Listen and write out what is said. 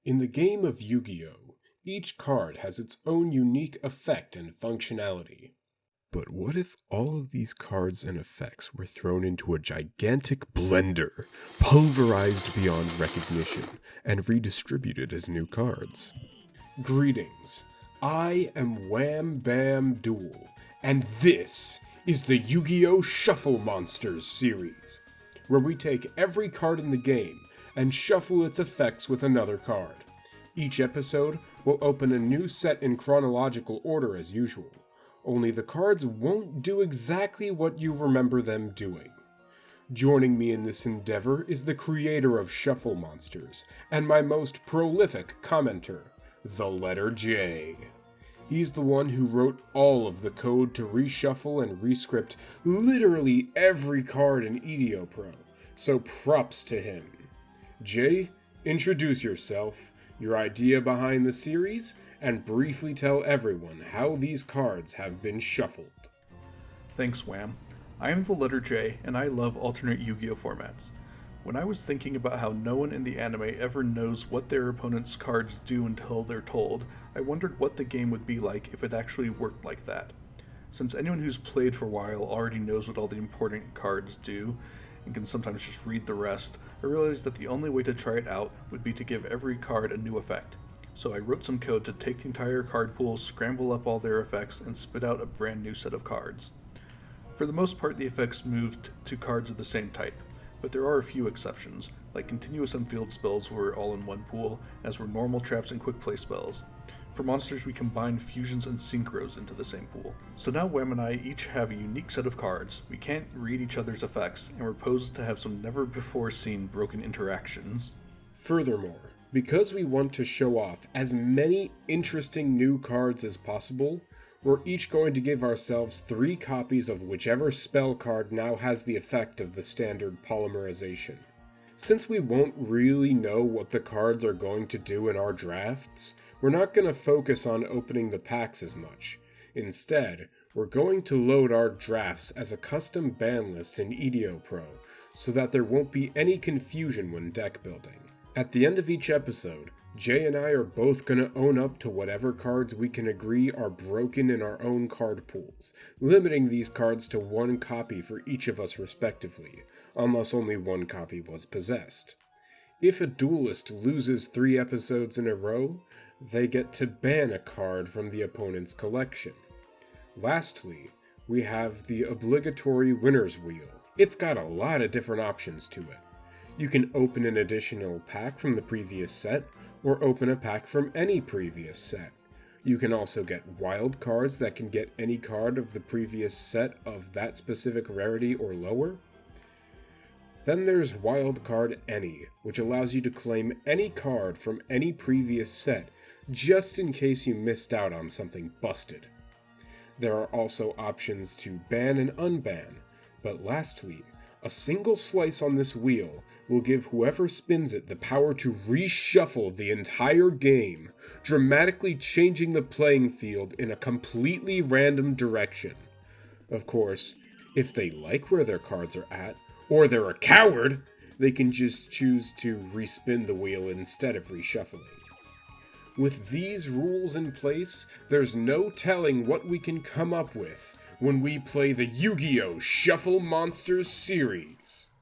In the game of Yu-Gi-Oh!, each card has its own unique effect and functionality. But what if all of these cards and effects were thrown into a gigantic blender, pulverized beyond recognition, and redistributed as new cards? Greetings, I am Wham Bam Duel, and this is the Yu-Gi-Oh! Shuffle Monsters series, where we take every card in the game and shuffle its effects with another card. Each episode will open a new set in chronological order as usual, only the cards won't do exactly what you remember them doing. Joining me in this endeavor is the creator of Shuffle Monsters, and my most prolific commenter, the letter J. He's the one who wrote all of the code to reshuffle and rescript literally every card in EDO Pro, so props to him. Jay, introduce yourself, your idea behind the series, and briefly tell everyone how these cards have been shuffled. Thanks, Wham. I am the letter J, and I love alternate Yu-Gi-Oh! Formats. When I was thinking about how no one in the anime ever knows what their opponent's cards do until they're told, I wondered what the game would be like if it actually worked like that. Since anyone who's played for a while already knows what all the important cards do, and can sometimes just read the rest, I realized that the only way to try it out would be to give every card a new effect. So I wrote some code to take the entire card pool, scramble up all their effects, and spit out a brand new set of cards. For the most part, the effects moved to cards of the same type, but there are a few exceptions, like continuous unfield spells were all in one pool, as were normal traps and quick play spells. For monsters, we combined fusions and synchros into the same pool. So now Wham and I each have a unique set of cards, we can't read each other's effects, and we're posed to have some never-before-seen broken interactions. Furthermore, because we want to show off as many interesting new cards as possible, we're each going to give ourselves 3 copies of whichever spell card now has the effect of the standard polymerization. Since we won't really know what the cards are going to do in our drafts, we're not going to focus on opening the packs as much. Instead, we're going to load our drafts as a custom ban list in EDO Pro, so that there won't be any confusion when deck building. At the end of each episode, Jay and I are both going to own up to whatever cards we can agree are broken in our own card pools, limiting these cards to 1 copy for each of us respectively, unless only 1 copy was possessed. If a duelist loses 3 episodes in a row, they get to ban a card from the opponent's collection. Lastly, we have the obligatory winner's wheel. It's got a lot of different options to it. You can open an additional pack from the previous set, or open a pack from any previous set. You can also get wild cards that can get any card of the previous set of that specific rarity or lower. Then there's Wild Card Any, which allows you to claim any card from any previous set, just in case you missed out on something busted. There are also options to ban and unban, but lastly, a single slice on this wheel will give whoever spins it the power to reshuffle the entire game, dramatically changing the playing field in a completely random direction. Of course, if they like where their cards are at, or they're a coward, they can just choose to respin the wheel instead of reshuffling. With these rules in place, there's no telling what we can come up with when we play the Yu-Gi-Oh! Shuffle Monsters series.